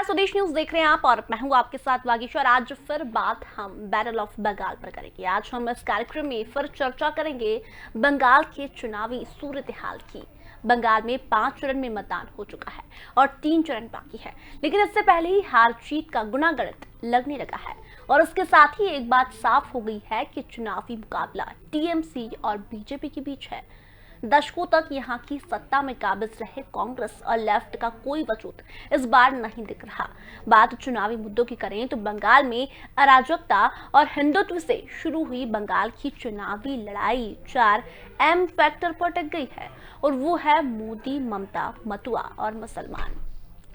स्वदेश न्यूज देख रहे हैं आप और मैं हूं आपके साथ वागीश्वर। आज फिर बात हम बैटल ऑफ बंगाल पर करेंगे। आज हम इस कार्यक्रम में फिर चर्चा करेंगे बंगाल के चुनावी सूरत हाल की। बंगाल में 5 चरण में मतदान हो चुका है और 3 चरण बाकी है, लेकिन इससे पहले ही हार जीत का गुणागणित लगने लगा है और उसके साथ ही एक बात साफ हो गई है कि चुनावी मुकाबला टीएमसी और बीजेपी के बीच है। दशकों तक यहाँ की सत्ता में काबिज रहे कांग्रेस और लेफ्ट का कोई वजूद इस बार नहीं दिख रहा। बात चुनावी मुद्दों की करें तो बंगाल में अराजकता और हिंदुत्व से शुरू हुई बंगाल की चुनावी लड़ाई 4 एम फैक्टर पर टिक गई है और वो है मोदी, ममता, मतुआ और मुसलमान।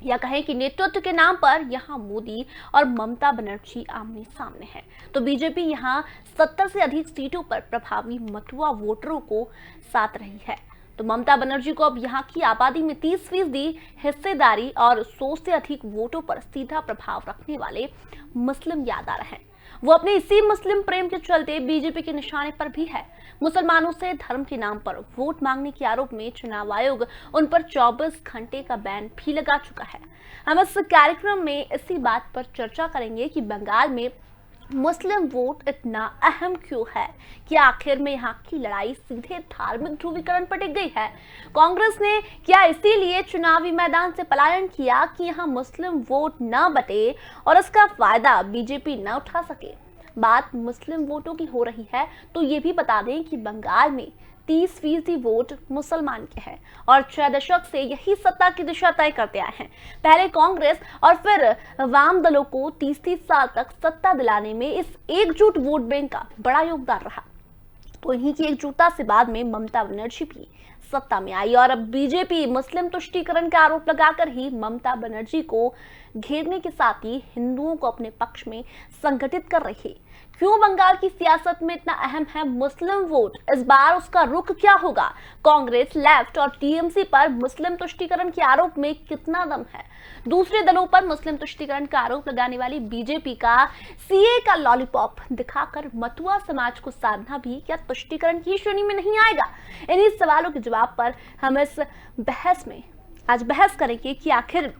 या कहें कि नेतृत्व के नाम पर यहाँ मोदी और ममता बनर्जी आमने सामने है, तो बीजेपी यहाँ 70 से अधिक सीटों पर प्रभावी मतुआ वोटरों को साथ रही है। तो ममता बनर्जी को अब यहाँ की आबादी में 30% हिस्सेदारी और 100 से अधिक वोटों पर सीधा प्रभाव रखने वाले मुस्लिम याद आ रहे हैं। वो अपने इसी मुस्लिम प्रेम के चलते बीजेपी के निशाने पर भी है। मुसलमानों से धर्म के नाम पर वोट मांगने के आरोप में चुनाव आयोग उन पर 24 घंटे का बैन भी लगा चुका है। हम इस कार्यक्रम में इसी बात पर चर्चा करेंगे कि बंगाल में मुस्लिम वोट इतना अहम क्यों है, कि आखिर में यहाँ की लड़ाई सीधे धार्मिक ध्रुवीकरण पर टिक गई है। कांग्रेस ने क्या इसीलिए चुनावी मैदान से पलायन किया कि यहाँ मुस्लिम वोट न बटे और इसका फायदा बीजेपी न उठा सके। बात मुस्लिम वोटों की हो रही है तो ये भी बता दें कि बंगाल में 30% वोट मुसलमान के हैं और 6 दशक से यही सत्ता की दिशा तय करते आए हैं। पहले कांग्रेस और फिर वाम दलों को 30-30 साल तक सत्ता दिलाने में इस एकजुट वोट बैंक का बड़ा योगदान रहा। तो इन्हीं की एकजुटता से बाद में ममता बनर्जी भी सत्ता में आई और अब बीजेपी मुस्लिम तुष्टीकरण का आरोप लगाकर ही ममता बनर्जी को घेरने के साथ ही हिंदुओं को अपने पक्ष में संगठित कर रही है। क्यों बंगाल की सियासत में इतना अहम है मुस्लिम वोट? इस बार उसका रुख क्या होगा? कांग्रेस, लेफ्ट और टीएमसी पर मुस्लिम तुष्टीकरण के आरोप में कितना दम है? दूसरे दलों पर मुस्लिम तुष्टीकरण का आरोप लगाने वाली बीजेपी का सीए का लॉलीपॉप दिखाकर मतुआ समाज को साधना भी क्या तुष्टीकरण की श्रेणी में नहीं आएगा? इन्हीं सवालों के जवाब पर हम इस बहस में आज बहस करेंगे कि आखिर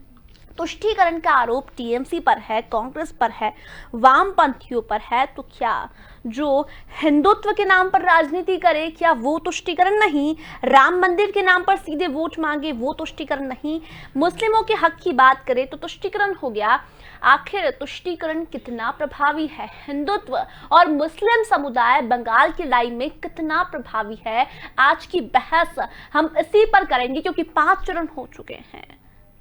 तुष्टीकरण का आरोप टीएमसी पर है, कांग्रेस पर है, वामपंथियों पर है, तो क्या जो हिंदुत्व के नाम पर राजनीति करे क्या वो तुष्टीकरण नहीं? राम मंदिर के नाम पर सीधे वोट मांगे वो तुष्टीकरण नहीं? मुस्लिमों के हक की बात करें तो तुष्टीकरण हो गया। आखिर तुष्टीकरण कितना प्रभावी है? हिंदुत्व और मुस्लिम समुदाय बंगाल की लड़ाई में कितना प्रभावी है? आज की बहस हम इसी पर करेंगे क्योंकि 5 चरण हो चुके हैं,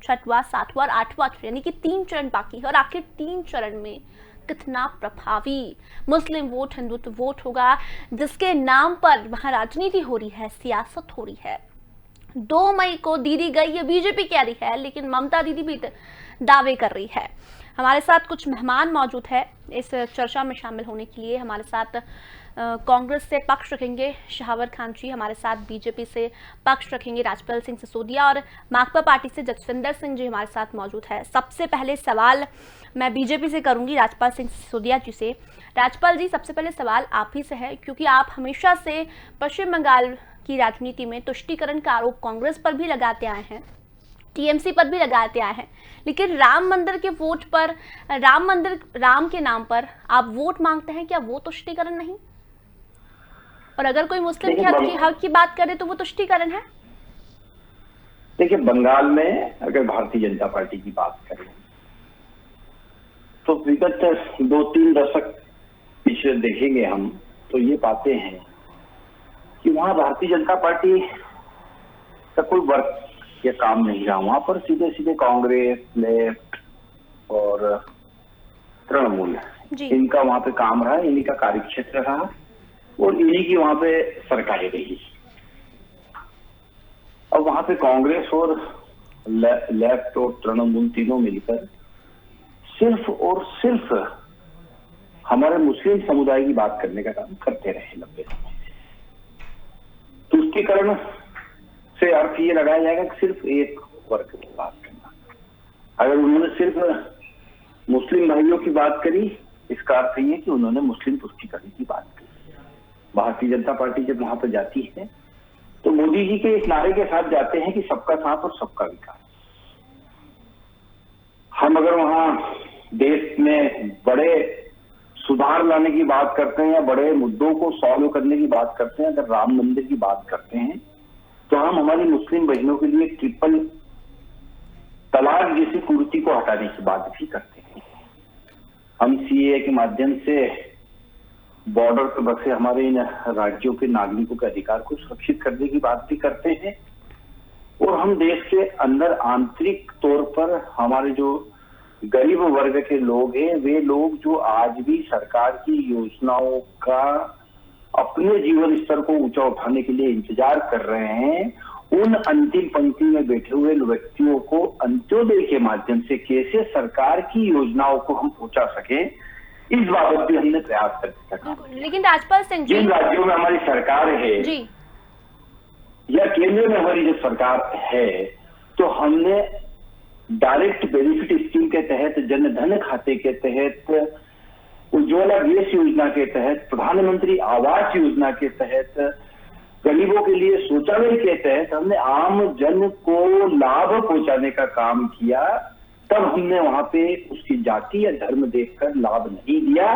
6वां, 7वां और 8वां चरण, यानी कि 3 चरण बाकी है और आखिर 3 चरण में कितना प्रभावी मुस्लिम वोट, हिंदुत्व वोट होगा जिसके नाम पर वहां राजनीति हो रही है, सियासत हो रही है। 2 मई को दीदी गई, ये बीजेपी कह रही है, लेकिन ममता दीदी भी दावे कर रही है। हमारे साथ कुछ मेहमान मौजूद है इस चर्चा में शामिल होने के लिए। हमारे साथ कांग्रेस से पक्ष रखेंगे शाहवर खान जी, हमारे साथ बीजेपी से पक्ष रखेंगे राजपाल सिंह सिसोदिया और माकपा पार्टी से जसविंदर सिंह जी हमारे साथ मौजूद है। सबसे पहले सवाल मैं बीजेपी से करूंगी राजपाल सिंह सिसोदिया जी से। राजपाल जी, सबसे पहले सवाल आप ही से है, क्योंकि आप हमेशा से पश्चिम बंगाल की राजनीति में तुष्टीकरण का आरोप कांग्रेस पर भी लगाते आए हैं, टीएमसी पर भी लगाते आए हैं, लेकिन राम मंदिर के वोट पर, राम के नाम पर आप वोट मांगते हैं, क्या वो तुष्टीकरण नहीं? और अगर कोई मुस्लिम के हक की बात करे तो वो तुष्टीकरण है? देखिए, बंगाल में अगर भारतीय जनता पार्टी की बात करें तो विगत 2-3 दशक पीछे देखेंगे हम तो ये पाते हैं कि वहां भारतीय जनता पार्टी का कोई वर्क या काम नहीं रहा। वहां पर सीधे सीधे कांग्रेस, लेफ्ट और तृणमूल इनका वहां पे काम रहा, इन्हीं का कार्यक्षेत्र रहा और इन्हीं की वहां पे सरकारें रही। अब वहां पे कांग्रेस और लेफ्ट और तृणमूल तीनों मिलकर सिर्फ और सिर्फ हमारे मुस्लिम समुदाय की बात करने का काम करते रहे लंबे समय से। तुष्टीकरण से अर्थ ये लगाया जाएगा कि सिर्फ एक वर्ग की बात करना। अगर उन्होंने सिर्फ मुस्लिम भाइयों की बात करी, इसका अर्थ ये कि उन्होंने मुस्लिम तुष्टीकरण की बात की। भारतीय जनता पार्टी जब वहां पर जाती है तो मोदी जी के इस नारे के साथ जाते हैं कि सबका साथ और सबका विकास। हम अगर वहाँ देश में बड़े सुधार लाने की बात करते हैं या बड़े मुद्दों को सॉल्व करने की बात करते हैं, अगर राम मंदिर की बात करते हैं, तो हम हमारी मुस्लिम बहनों के लिए ट्रिपल तलाक जैसी कुरीति को हटाने की बात भी करते हैं। हम सीए के माध्यम से बॉर्डर पर बसे हमारे इन राज्यों के नागरिकों के अधिकार को सुरक्षित करने की बात भी करते हैं। और हम देश के अंदर आंतरिक तौर पर हमारे जो गरीब वर्ग के लोग हैं, वे लोग जो आज भी सरकार की योजनाओं का अपने जीवन स्तर को ऊंचा उठाने के लिए इंतजार कर रहे हैं, उन अंतिम पंक्ति में बैठे हुए व्यक्तियों को अंत्योदय के माध्यम से कैसे सरकार की योजनाओं को हम पहुंचा सके, इस बाबत भी हमने प्रयास करते हैं। लेकिन राजपाल सिंह जी, जिन राज्यों में हमारी सरकार है जी या केंद्र में हमारी जो सरकार है, तो हमने डायरेक्ट बेनिफिट स्कीम के तहत, जन धन खाते के तहत, उज्ज्वला गैस योजना के तहत, प्रधानमंत्री आवास योजना के तहत, गरीबों के लिए शौचालय के तहत हमने आम जन को लाभ पहुंचाने का काम किया। तब हमने वहां पे उसकी जाति या धर्म देखकर लाभ नहीं दिया,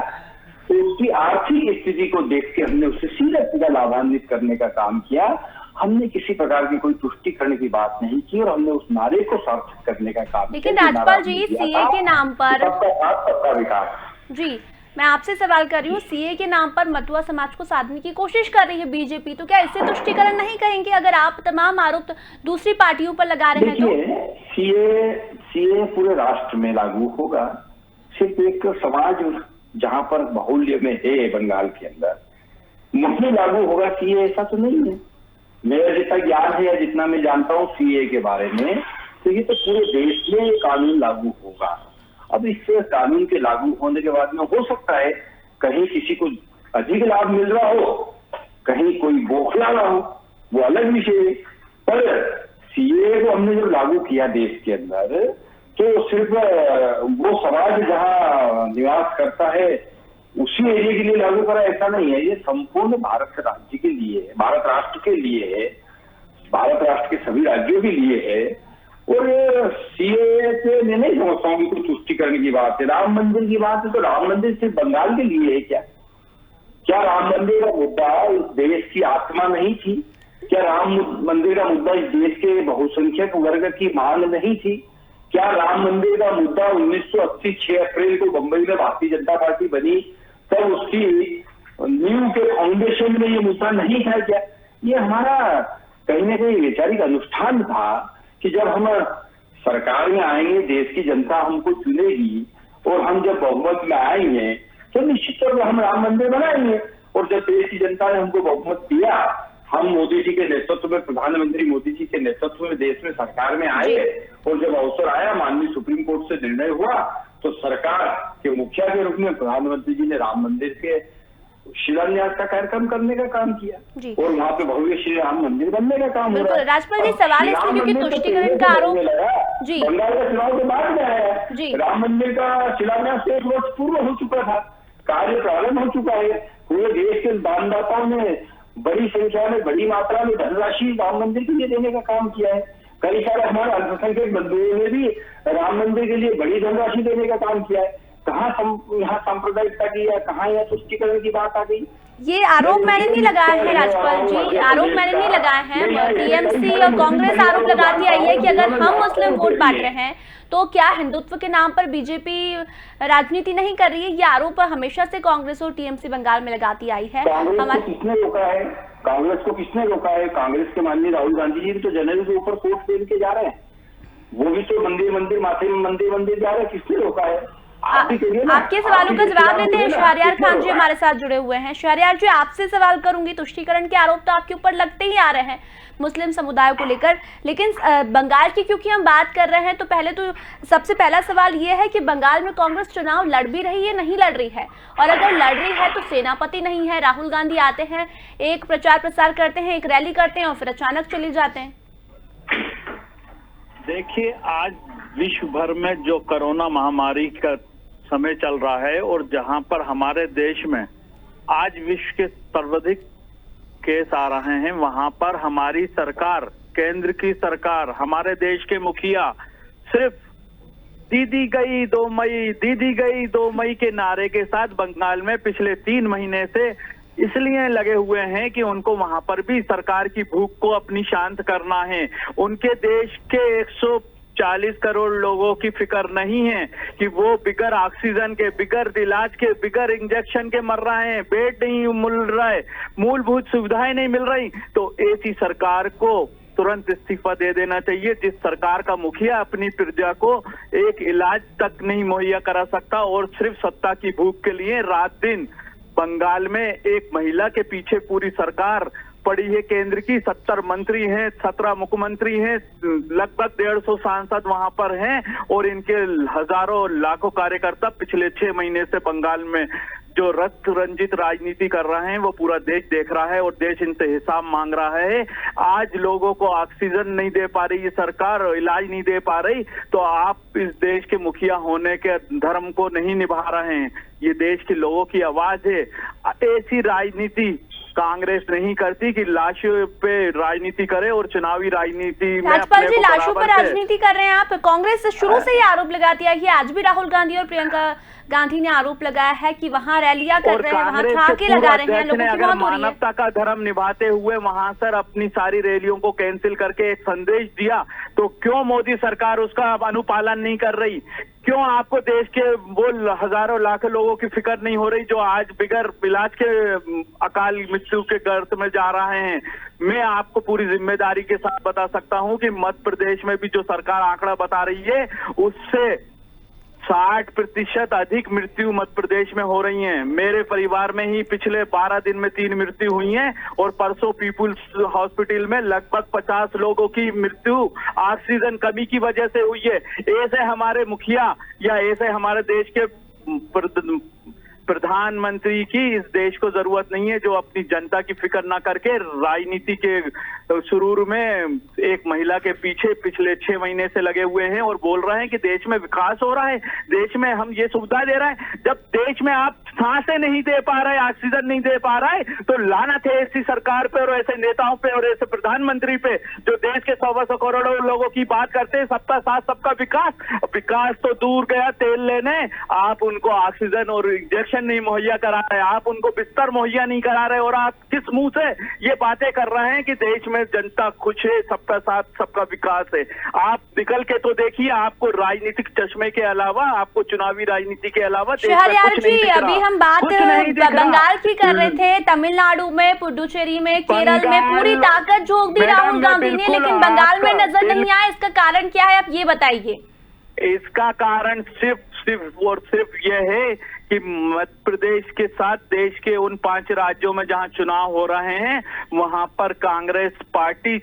तो उसकी आर्थिक स्थिति को देख के हमने उसे सीधा लाभान्वित करने का काम किया। हमने किसी प्रकार की कोई तुष्टिकरण की बात नहीं की और हमने उस नारे को सार्थक करने का काम किया। लेकिन राजपाल जी, सीए के नाम पर सबका साथ सबका विकास। जी, मैं आपसे सवाल कर रही हूँ, सीए के नाम पर मतुआ समाज को साधने की कोशिश कर रही है बीजेपी, तो क्या इससे तुष्टिकरण नहीं कहेंगे अगर आप तमाम आरोप दूसरी पार्टियों पर लगा रहे हैं तो? सीए पूरे राष्ट्र में लागू होगा। सिर्फ एक समाज जहां पर बाहुल्य में है बंगाल के अंदर वहीं लागू होगा सीए, ऐसा तो नहीं है। मेरा जितना ज्ञान है या जितना मैं जानता हूँ सीए के बारे में, तो ये तो पूरे देश में ये कानून लागू होगा। अब इससे कानून के लागू होने के बाद में हो सकता है कहीं किसी को अधिक लाभ मिल रहा हो, कहीं कोई बौखला रहा हो, वो अलग विषय है। पर सीए को हमने जब लागू किया देश के अंदर, तो सिर्फ वो समाज जहां निवास करता है उसी एरिया के लिए लागू करा, ऐसा नहीं है। ये संपूर्ण भारत राज्य के लिए है, भारत राष्ट्र के लिए है, भारत राष्ट्र के सभी राज्यों के लिए है। और सीए से मैं नहीं समझता हूँ कि कुछ तुष्टिकरण की बात है। राम मंदिर की बात है तो राम मंदिर सिर्फ बंगाल के लिए है क्या? क्या राम मंदिर का मुद्दा इस देश की आत्मा नहीं थी? क्या राम मंदिर का मुद्दा इस देश के बहुसंख्यक वर्ग की मांग नहीं थी? क्या राम मंदिर का मुद्दा 1980 6 अप्रैल को बंबई में भारतीय जनता पार्टी बनी तब उसकी नींव के फाउंडेशन में ये मुद्दा नहीं था क्या? ये हमारा कहीं ना कहीं वैचारिक अनुष्ठान था कि जब हम सरकार में आएंगे, देश की जनता हमको चुनेगी और हम जब बहुमत में आएंगे तो निश्चित तौर पर हम राम मंदिर बनाएंगे। और जब देश की जनता ने हमको बहुमत दिया, हम मोदी जी के नेतृत्व में, प्रधानमंत्री मोदी जी के नेतृत्व में देश में सरकार में आए और जब अवसर आया, माननीय सुप्रीम कोर्ट से निर्णय हुआ, तो सरकार के मुखिया के रूप में प्रधानमंत्री जी ने राम मंदिर के शिलान्यास का कार्यक्रम करने का काम किया और वहाँ पे भव्य श्री राम मंदिर बनने का काम हो रहा है। राजपाल जी, सवाल इसलिए क्योंकि तुष्टिकरण का आरोप जी बंगाल का चुनाव के बाद में आया, राम मंदिर का शिलान्यास 1 वर्ष पूर्व हो चुका था, कार्य प्रारंभ हो चुका है। पूरे देश के दानदाताओं ने बड़ी संख्या में, बड़ी मात्रा में धनराशि राम मंदिर के लिए देने का काम किया है। कई सारे हमारे अल्पसंख्यक बंधुओं ने भी राम मंदिर के लिए बड़ी धनराशि देने का काम किया है। कहाँ यहाँ सांप्रदायिकता की या कहाँ यहाँ तुष्टिकरण की बात आ गई? ये आरोप मैंने नहीं लगाया है राजपाल जी, आरोप मैंने नहीं लगाया है। टीएमसी और कांग्रेस आरोप लगाती आई है कि अगर हम मुस्लिम वोट बांट रहे हैं तो क्या हिंदुत्व के नाम पर बीजेपी राजनीति नहीं कर रही है? ये आरोप हमेशा से कांग्रेस और टीएमसी बंगाल में लगाती आई है। हमारे किसने रोका है? कांग्रेस को किसने रोका है? कांग्रेस के माननीय राहुल गांधी जी भी तो जनरल के ऊपर कोट पहन के जा रहे हैं, वो भी तो मंदिर माथे में मंदिर जा रहे हैं, किसने रोका है? आपके सवालों का जवाब देते हैं शहरयार खान जी हमारे साथ जुड़े हुए हैं। शहरयार जी, आपसे सवाल करूंगी, तुष्टिकरण के आरोप तो आपके ऊपर लगते ही आ रहे हैं मुस्लिम समुदाय को लेकर, लेकिन बंगाल की क्योंकि हम बात कर रहे हैं तो पहले तो सबसे पहला सवाल ये है कि बंगाल में कांग्रेस चुनाव लड़ भी रही है, नहीं लड़ रही है? और अगर लड़ रही है तो सेनापति नहीं है, राहुल गांधी आते हैं, एक प्रचार प्रसार करते हैं, एक रैली करते हैं और फिर अचानक चले जाते हैं। देखिए, आज विश्व भर में जो कोरोना महामारी का समय चल रहा है और जहां पर हमारे देश में आज विश्व के सर्वाधिक केस आ रहे हैं, वहां पर हमारी सरकार, केंद्र की सरकार, हमारे देश के मुखिया सिर्फ दीदी गई 2 मई, दीदी गई 2 मई के नारे के साथ बंगाल में पिछले 3 महीने से इसलिए लगे हुए हैं कि उनको वहां पर भी सरकार की भूख को अपनी शांत करना है। उनके देश के 140 करोड़ लोगों की फिक्र नहीं है कि वो बिगर ऑक्सीजन के, बिगर इलाज के, बिगर इंजेक्शन के मर रहे हैं, बेड नहीं मिल रहा है, मूलभूत सुविधाएं नहीं मिल रही। तो ऐसी सरकार को तुरंत इस्तीफा दे देना चाहिए। जिस सरकार का मुखिया अपनी प्रजा को एक इलाज तक नहीं मुहैया करा सकता और सिर्फ सत्ता की भूख के लिए रात दिन बंगाल में एक महिला के पीछे पूरी सरकार पड़ी है। केंद्र की 70 मंत्री हैं, 17 मुख्यमंत्री हैं, लगभग 150 सांसद वहां पर हैं और इनके हजारों लाखों कार्यकर्ता पिछले 6 महीने से बंगाल में जो रक्त रंजित राजनीति कर रहे हैं वो पूरा देश देख रहा है और देश इनसे हिसाब मांग रहा है। आज लोगों को ऑक्सीजन नहीं दे पा रही ये सरकार, इलाज नहीं दे पा रही, तो आप इस देश के मुखिया होने के धर्म को नहीं निभा रहे हैं। ये देश के लोगों की आवाज है। ऐसी राजनीति कांग्रेस नहीं करती कि लाशों पे राजनीति करे और चुनावी राजनीति में राजपाल जी, लाशों पर राजनीति कर रहे हैं आप। कांग्रेस शुरू से ही आरोप लगाती है कि आज भी राहुल गांधी और प्रियंका गांधी ने आरोप लगाया है कि वहां रैलियां कर रहे हैं, वहां छाके लगा रहे हैं, लोगों की मौत हो रही है। मानवता का धर्म निभाते हुए वहां सर अपनी सारी रैलियों को कैंसिल करके एक संदेश दिया, तो क्यों मोदी सरकार उसका अनुपालन नहीं कर रही? क्यों आपको देश के वो हजारों लाखों लोगों की फिक्र नहीं हो रही जो आज बिगर इलाज के अकाल मृत्यु के गर्त में जा रहे हैं? मैं आपको पूरी जिम्मेदारी के साथ बता सकता हूं कि मध्य प्रदेश में भी जो सरकार आंकड़ा बता रही है उससे 60% अधिक मृत्यु मध्य प्रदेश में हो रही हैं। मेरे परिवार में ही पिछले 12 दिन में 3 मृत्यु हुई हैं और परसों पीपुल्स हॉस्पिटल में लगभग 50 लोगों की मृत्यु ऑक्सीजन कमी की वजह से हुई है। ऐसे हमारे मुखिया या ऐसे हमारे देश के प्रधानमंत्री की इस देश को जरूरत नहीं है जो अपनी जनता की फिक्र ना करके राजनीति के शुरू में एक महिला के पीछे पिछले 6 महीने से लगे हुए हैं और बोल रहे हैं कि देश में विकास हो रहा है, देश में हम ये सुविधा दे रहे हैं। जब देश में आप सांसें नहीं दे पा रहे, ऑक्सीजन नहीं दे पा रहा है, तो लानत है ऐसी सरकार पे और ऐसे नेताओं पे और ऐसे प्रधानमंत्री पे जो देश के 100 करोड़ों लोगों की बात करते हैं सबका साथ सबका विकास। विकास तो दूर गया तेल लेने, आप उनको ऑक्सीजन और इंजेक्शन नहीं मुहैया करा रहे, आप उनको बिस्तर मुहैया नहीं करा रहे और आप किस मुंह से ये बातें कर रहे हैं कि देश में जनता खुश है, सबका साथ सबका विकास है? आप निकल के तो देखिए, आपको राजनीतिक चश्मे के अलावा, आपको चुनावी राजनीति के अलावा शहरयार जी, अभी हम बात बंगाल की कर रहे थे। तमिलनाडु में, पुडुचेरी में, केरल में पूरी ताकत झोंक दी राहुल गांधी ने, लेकिन बंगाल में नजर नहीं आया। इसका कारण क्या है, आप ये बताइए। इसका कारण सिर्फ और सिर्फ यह है कि मध्य प्रदेश के साथ देश के उन 5 राज्यों में जहां चुनाव हो रहे हैं वहां पर कांग्रेस पार्टी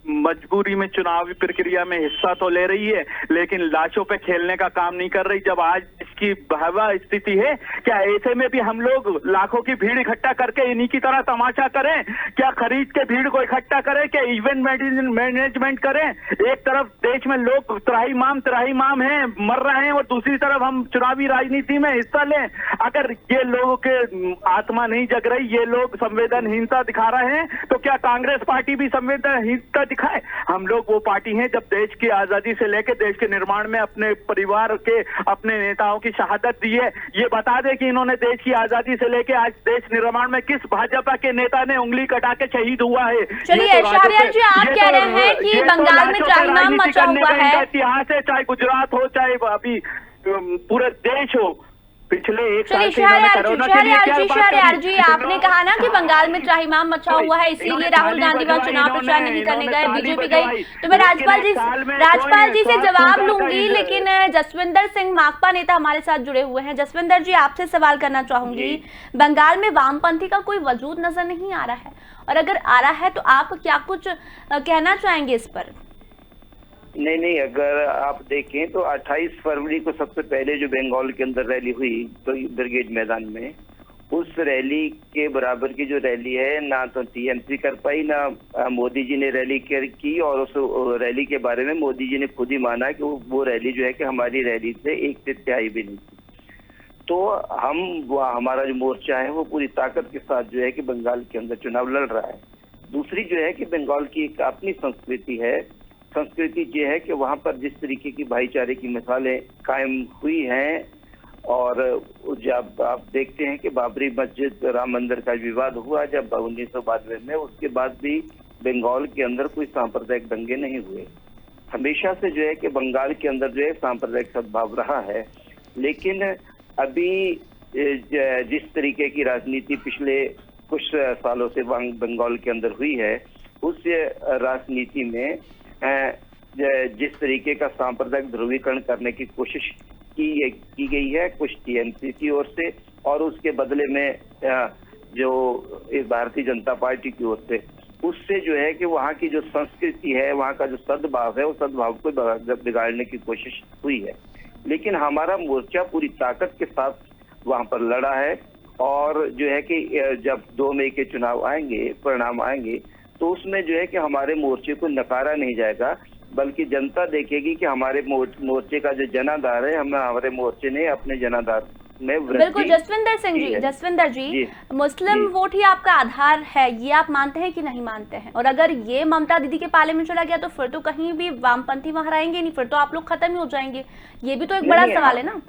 मजबूरी में चुनावी प्रक्रिया में हिस्सा तो ले रही है लेकिन लाशों पे खेलने का काम नहीं कर रही। जब आज इसकी भयावह स्थिति है, क्या ऐसे में भी हम लोग लाखों की भीड़ इकट्ठा करके इन्हीं की तरह तमाशा करें? क्या खरीद के भीड़ को इकट्ठा करें? क्या इवेंट मैनेजमेंट करें? एक तरफ देश में लोग त्राहिमाम हैं, मर रहे हैं और दूसरी तरफ हम चुनावी राजनीति में हिस्सा लें। अगर ये लोगों के आत्मा नहीं जग रही, ये लोग संवेदनहीनता दिखा रहे हैं, तो क्या कांग्रेस पार्टी भी संवेदनहीनता दिखाए? हम लोग वो पार्टी हैं जब देश की आजादी से लेकर देश के निर्माण में अपने परिवार के, अपने नेताओं की शहादत दी है। ये बता दें कि इन्होंने देश की आजादी से लेकर आज देश निर्माण में किस भाजपा के नेता ने उंगली कटा के शहीद हुआ है? चलिए शहरयार जी, आप कह रहे हैं कि बंगाल में त्राहिमाम मचा हुआ है। इतिहास है, चाहे गुजरात हो, चाहे अभी पूरे देश हो। पिछले एक साल से शहरयार जी, आपने कहा ना कि बंगाल में त्राहिमाम मचा हुआ है, इसीलिए राहुल गांधी वहां चुनाव प्रचार नहीं करने गए, बीजेपी गई। तो मैं राजपाल जी से जवाब लूंगी, लेकिन जसविंदर सिंह माकपा नेता हमारे साथ जुड़े हुए हैं। जसविंदर जी, आपसे सवाल करना चाहूंगी, बंगाल में वामपंथी का कोई वजूद नजर नहीं आ रहा है, और अगर आ रहा है तो आप क्या कुछ कहना चाहेंगे इस पर? नहीं, अगर आप देखें तो 28 फरवरी को सबसे पहले जो बंगाल के अंदर रैली हुई तो ब्रिगेड मैदान में, उस रैली के बराबर की जो रैली है ना तो टीएमसी कर पाई, ना मोदी जी ने रैली की, और उस रैली के बारे में मोदी जी ने खुद ही माना कि वो रैली जो है कि हमारी रैली से 1/3 भी नहीं थी। तो हमारा जो मोर्चा है वो पूरी ताकत के साथ जो है कि बंगाल के अंदर चुनाव लड़ रहा है। दूसरी जो है कि बंगाल की एक अपनी संस्कृति है संस्कृति ये है कि वहाँ पर जिस तरीके की भाईचारे की मिसालें कायम हुई हैं, और जब आप देखते हैं कि बाबरी मस्जिद राम मंदिर का विवाद हुआ जब 1992 में, उसके बाद भी बंगाल के अंदर कोई सांप्रदायिक दंगे नहीं हुए। हमेशा से जो है कि बंगाल के अंदर जो है सांप्रदायिक सद्भाव रहा है। लेकिन अभी जिस तरीके की राजनीति पिछले कुछ सालों से बंगाल के अंदर हुई है, उस राजनीति में जिस तरीके का सांप्रदायिक ध्रुवीकरण करने की कोशिश की गई है कुछ टीएमसी की ओर से, और उसके बदले में जो इस भारतीय जनता पार्टी की ओर से, उससे जो है कि वहाँ की जो संस्कृति है, वहाँ का जो सद्भाव है, उस सद्भाव को बिगाड़ने की कोशिश हुई है। लेकिन हमारा मोर्चा पूरी ताकत के साथ वहाँ पर लड़ा है, और जो है कि जब 2 मई के चुनाव आएंगे, परिणाम आएंगे, तो उसमें जो है कि हमारे मोर्चे को नकारा नहीं जाएगा, बल्कि जनता देखेगी कि हमारे मोर्चे का जो जनाधार है, हमारे मोर्चे ने अपने जनाधार में वृद्धि। बिल्कुल जसविंदर सिंह जी, जसविंदर जी, मुस्लिम वोट ही आपका आधार है, ये आप मानते हैं कि नहीं मानते हैं? और अगर ये ममता दीदी के पाले में चला गया तो फिर तो कहीं भी वामपंथी वहां रहेंगे नहीं, फिर तो आप लोग खत्म ही हो जाएंगे। ये भी तो एक बड़ा सवाल है ना।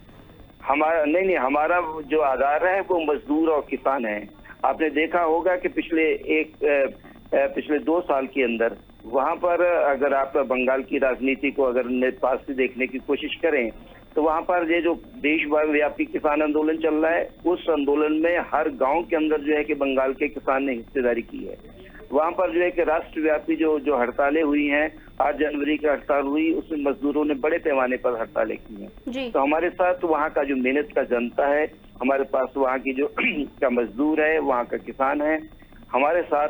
हमारा नहीं, हमारा जो आधार है वो मजदूर और किसान है। आपने देखा होगा कि पिछले 2 साल के अंदर वहां पर अगर आप बंगाल की राजनीति को अगर पास से देखने की कोशिश करें, तो वहां पर ये जो देशव्यापी किसान आंदोलन चल रहा है, उस आंदोलन में हर गांव के अंदर जो है कि बंगाल के किसान ने हिस्सेदारी की है। वहां पर जो है कि राष्ट्रव्यापी जो हड़तालें हुई हैं, 8 जनवरी की हड़ताल हुई, उसमें मजदूरों ने बड़े पैमाने पर हड़तालें की हैं। तो हमारे साथ वहाँ का जो मेहनत का जनता है, हमारे पास वहाँ की जो का मजदूर है, वहाँ का किसान है, हमारे साथ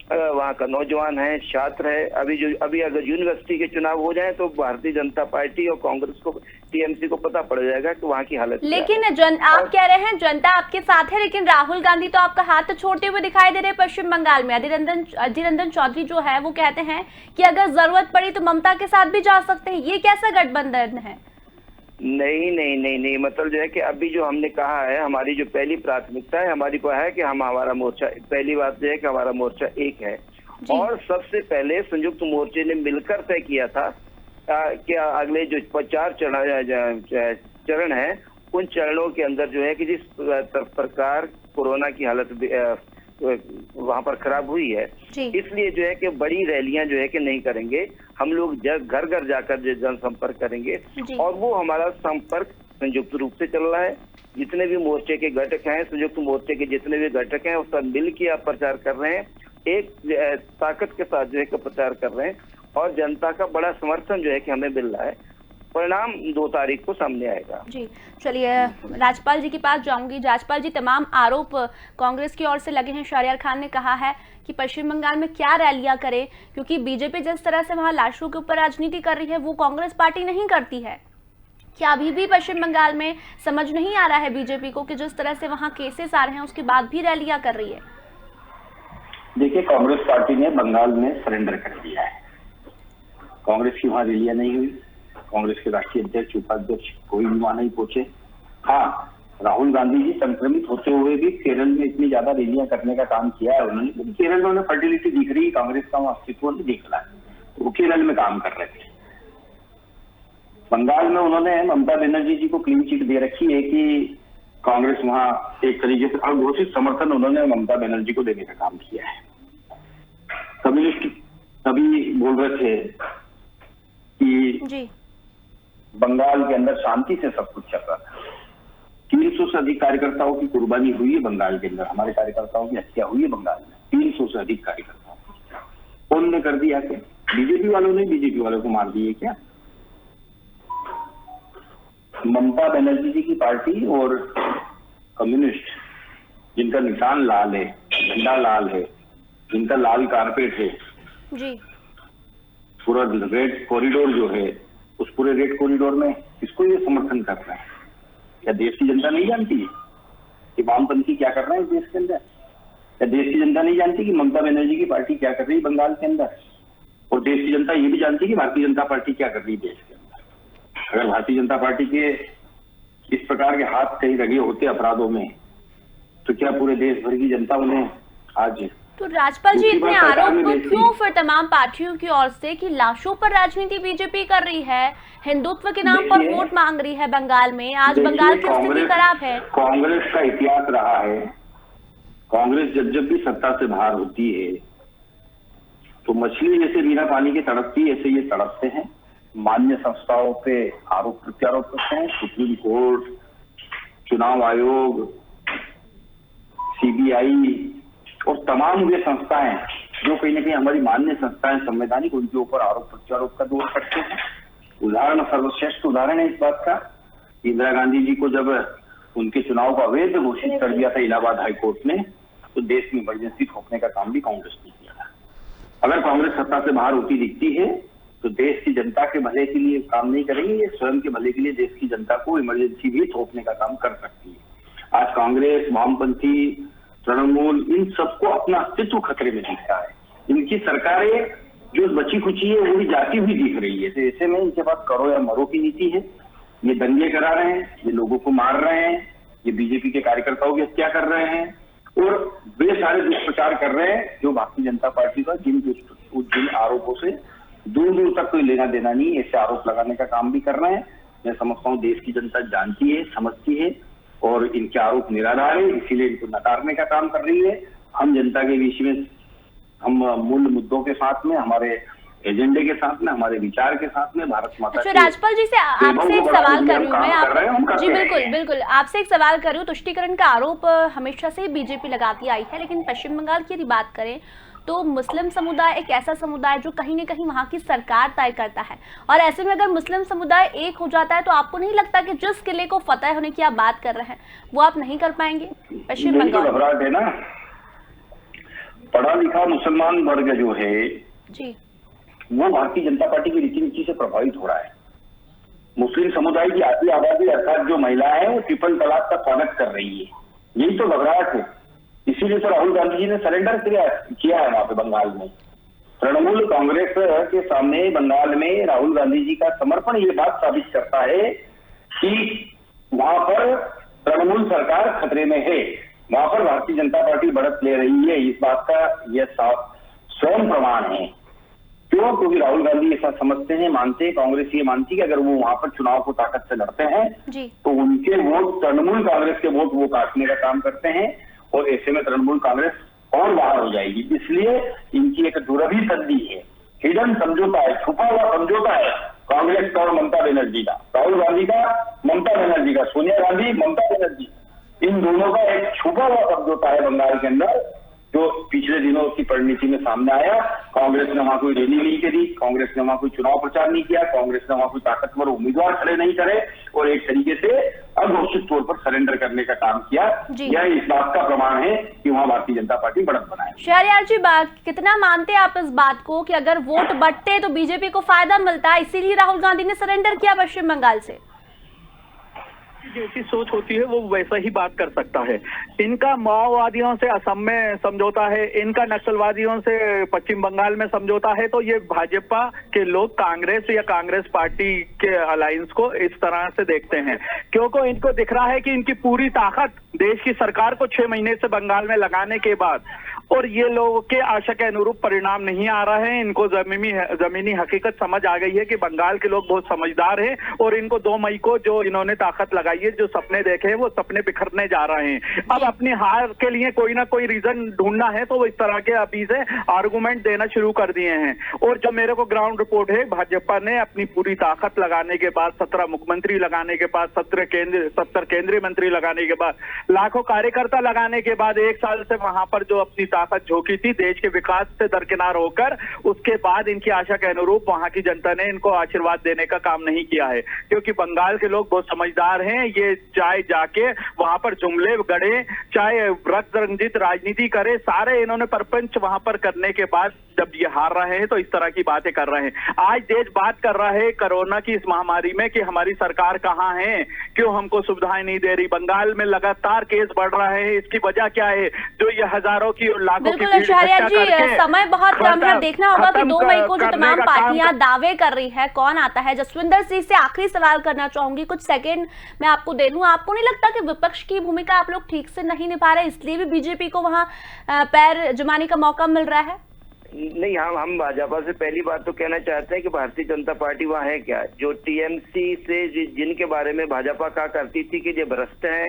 वहाँ का नौजवान है, छात्र है। अभी अगर यूनिवर्सिटी के चुनाव हो जाए तो भारतीय जनता पार्टी और कांग्रेस को, टीएमसी को पता पड़ जाएगा कि वहाँ की हालत। लेकिन आप कह रहे हैं जनता आपके साथ है, लेकिन राहुल गांधी तो आपका हाथ छोड़ते हुए दिखाई दे रहे हैं पश्चिम बंगाल में। अधीर रंजन चौधरी जो है वो कहते हैं कि अगर जरूरत पड़ी तो ममता के साथ भी जा सकते हैं। ये कैसा गठबंधन है? नहीं, मतलब जो है कि अभी जो हमने कहा है, हमारी जो पहली प्राथमिकता है हमारी को है कि हमारा मोर्चा, पहली बात जो है कि हमारा मोर्चा एक है। और सबसे पहले संयुक्त मोर्चे ने मिलकर तय किया था कि अगले जो 4 चरण है, उन चरणों के अंदर जो है कि जिस प्रकार कोरोना की हालत वहां पर खराब हुई है, इसलिए जो है कि बड़ी रैलियां जो है कि नहीं करेंगे। हम लोग घर घर जाकर जनसंपर्क करेंगे, और वो हमारा संपर्क संयुक्त रूप से चल रहा है। जितने भी मोर्चे के घटक हैं, संयुक्त मोर्चे के जितने भी घटक हैं, उस पर मिल के आप प्रचार कर रहे हैं, एक ताकत के साथ जो है कि प्रचार कर रहे हैं, और जनता का बड़ा समर्थन जो है कि हमें मिल रहा है। परिणाम 2 तारीख को सामने आएगा। जी चलिए, राज्यपाल जी के पास जाऊंगी। राज्यपाल जी, तमाम आरोप कांग्रेस की ओर से लगे हैं। शहरयार खान ने कहा है कि पश्चिम बंगाल में क्या रैलियां करे, क्योंकि बीजेपी जिस तरह से वहां लाशों के ऊपर राजनीति कर रही है वो कांग्रेस पार्टी नहीं करती है। क्या अभी भी पश्चिम बंगाल में समझ नहीं आ रहा है बीजेपी को कि जिस तरह से वहाँ केसेस आ रहे हैं उसके बाद भी रैलियां कर रही है? देखिए, कांग्रेस पार्टी ने बंगाल में सरेंडर कर दिया है। कांग्रेस की वहां रैलियां नहीं हुई, कांग्रेस के राष्ट्रीय अध्यक्ष, उपाध्यक्ष कोई भी वहां नहीं पहुंचे। हाँ, राहुल गांधी जी संक्रमित होते हुए भी केरल में इतनी ज्यादा रैलियां करने का काम किया है उन्होंने, लेकिन केरल में उन्हें फर्टिलिटी दिख रही, कांग्रेस का वहां अस्तित्व नहीं दिख रहा है, वो केरल में काम कर रहे थे। बंगाल में उन्होंने ममता बनर्जी जी को क्लीन चिट दे रखी है कि कांग्रेस वहां एक तरीके से अघोषित समर्थन उन्होंने ममता बनर्जी को देने का काम किया है। कम्युनिस्ट तभी बोल रहे थे कि बंगाल के अंदर शांति से सब कुछ चल रहा था। 300 से अधिक कार्यकर्ताओं की कुर्बानी हुई है बंगाल के अंदर, हमारे कार्यकर्ताओं की हत्या हुई है बंगाल में। 300 से अधिक कार्यकर्ताओं, कौन ने कर दिया? क्या बीजेपी वालों ने बीजेपी वालों को मार दिए क्या? ममता बनर्जी जी की पार्टी और कम्युनिस्ट, जिनका निशान लाल है, झंडा लाल है, जिनका लाल कारपेट है, पूरा रेड कॉरिडोर जो है, उस पूरे रेड कॉरिडोर में किसको ये समर्थन कर रहा है? क्या देश की जनता नहीं जानती है कि वामपंथी क्या कर रहे हैं देश के अंदर? क्या देश की जनता नहीं जानती कि ममता बनर्जी की पार्टी क्या कर रही है बंगाल के अंदर? और देश की जनता ये भी जानती है कि भारतीय जनता पार्टी क्या कर रही है देश के अंदर। अगर भारतीय जनता पार्टी के इस प्रकार के हाथ कहीं लगे होते अपराधों में, तो क्या पूरे देश भर की जनता उन्हें आज तो राजपाल जी, दूसरी इतने बात, सरकार ने आरोप देश की- क्यों फिर तमाम पार्टियों की ओर से कि लाशों पर राजनीति बीजेपी कर रही है, हिंदुत्व के नाम पर देखिए- वोट मांग रही है बंगाल में? आज देखिए, बंगाल की स्थिति खराब है। कांग्रेस का इतिहास रहा है, कांग्रेस जब जब भी सत्ता से बाहर होती है तो मछली जैसे बिना पानी के तड़पती है, ऐसे ये तड़पते हैं। मान्य संस्थाओं पे आरोप प्रत्यारोप करते हैं। सुप्रीम कोर्ट, चुनाव आयोग, सीबीआई और तमाम वे संस्थाएं जो कहीं ना कहीं हमारी मान्य संस्थाएं संवैधानिक, उनके ऊपर आरोप प्रत्यारोप का दौर करते हैं। उदाहरण, सर्वश्रेष्ठ उदाहरण है इस बात का, इंदिरा गांधी जी को जब उनके चुनाव को अवैध घोषित कर दिया था इलाहाबाद हाईकोर्ट ने, तो देश में इमरजेंसी थोपने का काम भी कांग्रेस ने किया था। अगर कांग्रेस सत्ता से बाहर होती दिखती है तो देश की जनता के भले के लिए काम नहीं करेंगे, ये स्वयं के भले के लिए देश की जनता को इमरजेंसी भी थोपने का काम कर सकती है। आज कांग्रेस, वामपंथी, तृणमूल, इन सबको अपना अस्तित्व खतरे में दिख रहा है। इनकी सरकारें जो बची खुची है वो भी जाती हुई दिख रही है। तो ऐसे में इनके पास करो या मरो की नीति है। ये दंगे करा रहे हैं, ये लोगों को मार रहे हैं, ये बीजेपी के कार्यकर्ताओं की हत्या कर रहे हैं और वे सारे दुष्प्रचार कर रहे हैं जो भारतीय जनता पार्टी का जिन आरोपों से दूर दूर तक कोई लेना देना नहीं, ऐसे आरोप लगाने का काम भी कर रहे हैं। मैं समझता हूँ देश की जनता जानती है, समझती है और इनके आरोप निराधार है, इसीलिए इनको नकारने का काम कर रही है। हम जनता के बीच में, हम मूल मुद्दों के साथ में, हमारे एजेंडे के साथ में, हमारे विचार के साथ में भारत माता अच्छा राजपाल जी से आपसे एक सवाल कर रही हूँ मैं, आप जी बिल्कुल बिल्कुल आपसे एक सवाल कर रही हूँ। तुष्टीकरण का आरोप हमेशा से बीजेपी लगाती आई है, लेकिन पश्चिम बंगाल की यदि बात करें तो मुस्लिम समुदाय एक ऐसा समुदाय जो कहीं न कहीं वहाँ की सरकार तय करता है, और ऐसे में अगर मुस्लिम समुदाय एक हो जाता है तो आपको नहीं लगता कि जिस किले को फतेह होने की आप बात कर रहे हैं वो आप नहीं कर पाएंगे पश्चिम बंगाल? घबराहट है ना, पढ़ा लिखा मुसलमान वर्ग जो है जी, वो भारतीय जनता पार्टी की रीति नीति से प्रभावित हो रहा है। मुस्लिम समुदाय की आधी आबादी अर्थात जो महिलाएं हैं वो ट्रिपल तलाक का स्वागत कर रही है। यही तो घबराहट है। इसीलिए तो राहुल गांधी जी ने सरेंडर किया है वहां पे बंगाल में। तृणमूल कांग्रेस के सामने बंगाल में राहुल गांधी जी का समर्पण ये बात साबित करता है कि वहां पर तृणमूल सरकार खतरे में है, वहां पर भारतीय जनता पार्टी बढ़त ले रही है। इस बात का यह स्वयं प्रमाण है। क्यों? क्योंकि राहुल गांधी ऐसा समझते हैं, मानते हैं, कांग्रेस ये मानती है कि अगर वो वहां पर चुनाव को ताकत से लड़ते हैं तो उनके वोट, तृणमूल कांग्रेस के वोट वो काटने का काम करते हैं और ऐसे में तृणमूल कांग्रेस और बाहर हो जाएगी। इसलिए इनकी एक दुरभी संधि है, हिडन समझौता है, छुपा हुआ समझौता है कांग्रेस का और ममता बनर्जी का, राहुल गांधी का, ममता बनर्जी का, सोनिया गांधी, ममता बनर्जी, इन दोनों का एक छुपा हुआ समझौता है बंगाल के अंदर, जो पिछले दिनों की परिणति में सामने आया। कांग्रेस ने वहां कोई रैली नहीं करी, कांग्रेस ने वहां कोई चुनाव प्रचार नहीं किया, कांग्रेस ने वहां कोई ताकतवर उम्मीदवार खड़े नहीं करे और एक तरीके से अघोषित तौर पर सरेंडर करने का काम किया। यह इस बात का प्रमाण है कि वहां भारतीय जनता पार्टी बढ़त बनाए। शहरयार जी, कितना मानते हैं आप इस बात को कि अगर वोट बढ़ते तो बीजेपी को फायदा मिलता है, इसीलिए राहुल गांधी ने सरेंडर किया पश्चिम बंगाल से? जैसी सोच होती है वो वैसा ही बात कर सकता है। इनका माओवादियों से असम में समझौता है, इनका नक्सलवादियों से पश्चिम बंगाल में समझौता है, तो ये भाजपा के लोग कांग्रेस या कांग्रेस पार्टी के अलायंस को इस तरह से देखते हैं, क्योंकि इनको दिख रहा है कि इनकी पूरी ताकत देश की सरकार को 6 महीने से बंगाल में लगाने के बाद, और ये लोगों के आशा के अनुरूप परिणाम नहीं आ रहे हैं। इनको जमीनी हकीकत समझ आ गई है कि बंगाल के लोग बहुत समझदार हैं और इनको 2 मई को जो इन्होंने ताकत लगाई है, जो सपने देखे हैं वो सपने बिखरने जा रहे हैं। अब अपनी हार के लिए कोई ना कोई रीजन ढूंढना है तो वो इस तरह के अभी से आर्गुमेंट देना शुरू कर दिए हैं। और जो मेरे को ग्राउंड रिपोर्ट है, भाजपा ने अपनी पूरी ताकत लगाने के बाद, 17 मुख्यमंत्री लगाने के बाद, 70 केंद्रीय मंत्री लगाने के बाद, लाखों कार्यकर्ता लगाने के बाद, 1 साल से वहां पर जो अपनी ताकत झोंकी थी देश के विकास से दरकिनार होकर, उसके बाद इनकी आशा के अनुरूप वहां की जनता ने इनको आशीर्वाद देने का काम नहीं किया है, क्योंकि बंगाल के लोग बहुत समझदार हैं। ये चाहे जाके वहां पर जुमले गढ़े, चाहे रक्त रंजित राजनीति करे, सारे इन्होंने परपंच वहां पर करने के बाद जब ये हार रहे हैं तो इस तरह की बातें कर रहे हैं। आज देश बात कर रहा है कोरोना की इस महामारी में कि हमारी सरकार कहां है, क्यों हमको सुविधाएं नहीं दे रही। बंगाल में लगातार केस बढ़ रहा है, इसकी वजह क्या है? जो ये हजारों की लाखों की बिल्कुल भीड़ आचार्य इकट्ठा जी, करके समय बहुत कम है। अब देखना होगा कि 2 मई को जो करने तमाम का काम पार्टियां दावे कर रही है, कौन आता है। जसविंदर सिंह से आखिरी सवाल करना चाहूंगी, कुछ सेकंड मैं आपको दे दूं। आपको नहीं लगता कि विपक्ष की भूमिका आप लोग ठीक से नहीं निभा रहे, इसलिए भी बीजेपी को वहां पैर जमाने का मौका मिल रहा है? नहीं, हम भाजपा से पहली बात तो कहना चाहते हैं कि भारतीय जनता पार्टी वहाँ है क्या? जो टीएमसी से जिनके बारे में भाजपा कहा करती थी कि ये भ्रष्ट हैं,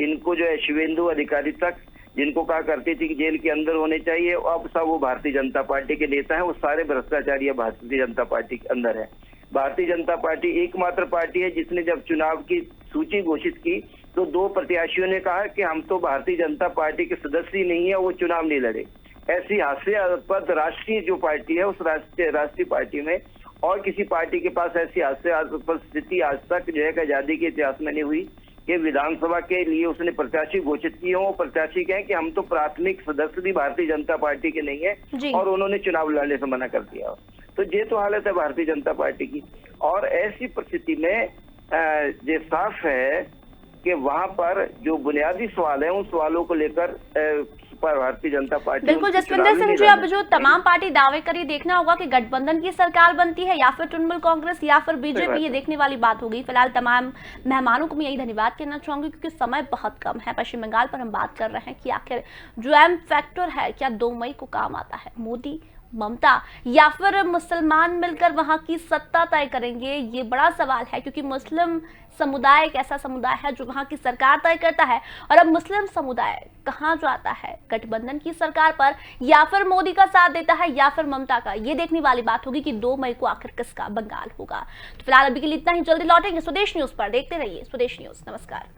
इनको जो है शुभेंदु अधिकारी तक जिनको कहा करती थी कि जेल के अंदर होने चाहिए, अब सब वो भारतीय जनता पार्टी के नेता हैं। वो सारे भ्रष्टाचारी भारतीय जनता पार्टी के अंदर है। भारतीय जनता पार्टी एकमात्र पार्टी है जिसने जब चुनाव की सूची घोषित की तो 2 प्रत्याशियों ने कहा कि हम तो भारतीय जनता पार्टी के सदस्य ही नहीं है, वो चुनाव नहीं लड़े। ऐसी हास्यास्पद राष्ट्रीय जो पार्टी है, उस राष्ट्रीय पार्टी में और किसी पार्टी के पास ऐसी हास्यास्पद स्थिति आज तक जो है आजादी के इतिहास में नहीं हुई कि विधानसभा के लिए उसने प्रत्याशी घोषित किए हों। प्रत्याशी कहें कि हम तो प्राथमिक सदस्य भी भारतीय जनता पार्टी के नहीं है और उन्होंने चुनाव लड़ने से मना कर दिया। तो ये तो हालत है भारतीय जनता पार्टी की। और ऐसी परिस्थिति में ये साफ है कि वहां पर जो बुनियादी सवाल है, उन सवालों को लेकर भारतीय जनता पार्टी। बिल्कुल जसविंदर सिंह जी, अब जो तमाम पार्टी दावे करी, देखना होगा कि गठबंधन की सरकार बनती है या फिर तृणमूल कांग्रेस या फिर बीजेपी, ये देखने वाली बात होगी। फिलहाल तमाम मेहमानों को मैं यही धन्यवाद कहना चाहूंगी क्योंकि समय बहुत कम है। पश्चिम बंगाल पर हम बात कर रहे हैं कि आखिर जो एम फैक्टर है क्या 2 मई को काम आता है? मोदी, ममता या फिर मुसलमान मिलकर वहां की सत्ता तय करेंगे? ये बड़ा सवाल है क्योंकि मुस्लिम समुदाय एक ऐसा समुदाय है जो वहां की सरकार तय करता है। और अब मुस्लिम समुदाय कहां जाता है, गठबंधन की सरकार पर या फिर मोदी का साथ देता है या फिर ममता का? ये देखने वाली बात होगी कि 2 मई को आखिर किसका बंगाल होगा। तो फिलहाल अभी के लिए इतना ही, जल्दी लौटेंगे स्वदेश न्यूज पर। देखते रहिए स्वदेश न्यूज। नमस्कार।